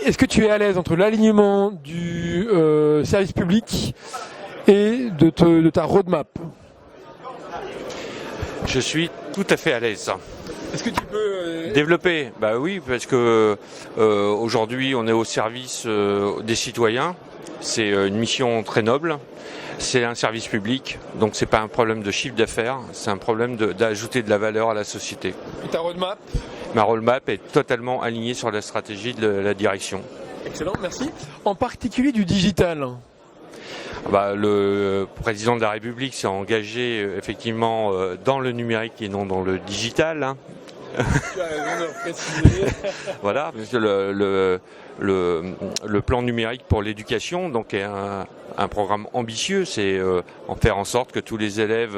est-ce que tu es à l'aise entre l'alignement du service public et de ta roadmap? Je suis tout à fait à l'aise. Est-ce que tu peux Développer, bah oui, parce que aujourd'hui on est au service des citoyens. C'est une mission très noble. C'est un service public, donc c'est pas un problème de chiffre d'affaires, c'est un problème d'ajouter de la valeur à la société. Et ta roadmap? Ma roadmap est totalement alignée sur la stratégie de la direction. Excellent, merci. En particulier du digital. Bah, le président de la République s'est engagé effectivement dans le numérique et non dans le digital. Hein. Tu as raison de préciser. Voilà, parce que le plan numérique pour l'éducation donc est un programme ambitieux, c'est en faire en sorte que tous les élèves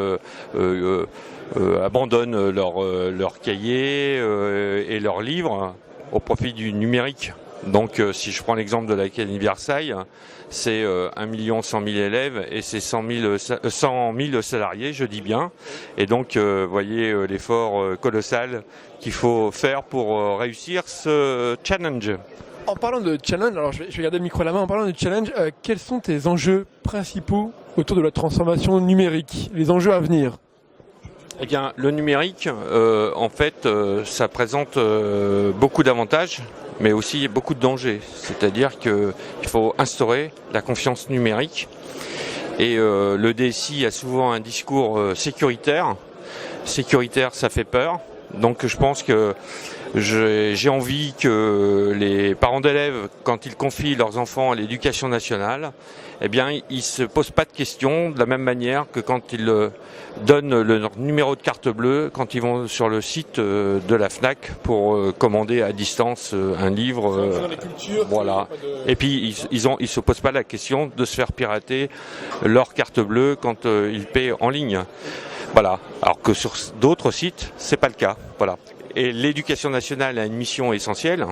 abandonnent leur cahier et leurs livres au profit du numérique. Donc si je prends l'exemple de l'Académie Versailles, c'est 1 100 000 élèves et c'est 100 000 salariés, je dis bien. Et donc voyez l'effort colossal qu'il faut faire pour réussir ce challenge. En parlant de challenge, alors je vais garder le micro à la main, en parlant de challenge, quels sont tes enjeux principaux autour de la transformation numérique, les enjeux à venir? Eh bien, le numérique, en fait, ça présente beaucoup d'avantages, mais aussi beaucoup de dangers. C'est-à-dire qu'il faut instaurer la confiance numérique. Et le DSI a souvent un discours sécuritaire. Sécuritaire, ça fait peur. Donc je pense que j'ai envie que les parents d'élèves, quand ils confient leurs enfants à l'éducation nationale, eh bien, ils se posent pas de questions de la même manière que quand ils donnent leur numéro de carte bleue, quand ils vont sur le site de la FNAC pour commander à distance un livre. Voilà. Et puis ils se posent pas la question de se faire pirater leur carte bleue quand ils paient en ligne. Voilà. Alors que sur d'autres sites, c'est pas le cas. Voilà. Et l'éducation nationale a une mission essentielle,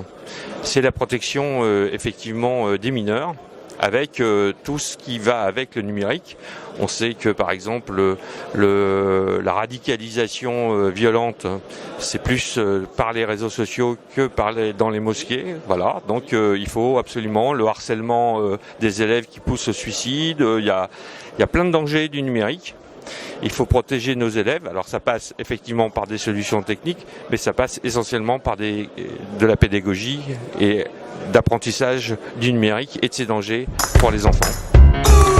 c'est la protection effectivement des mineurs, avec tout ce qui va avec le numérique. On sait que par exemple la radicalisation violente, c'est plus par les réseaux sociaux que dans les mosquées. Voilà. Donc il faut absolument le harcèlement des élèves qui poussent au suicide. Il y a plein de dangers du numérique. Il faut protéger nos élèves. Alors ça passe effectivement par des solutions techniques, mais ça passe essentiellement par de la pédagogie et d'apprentissage du numérique et de ses dangers pour les enfants.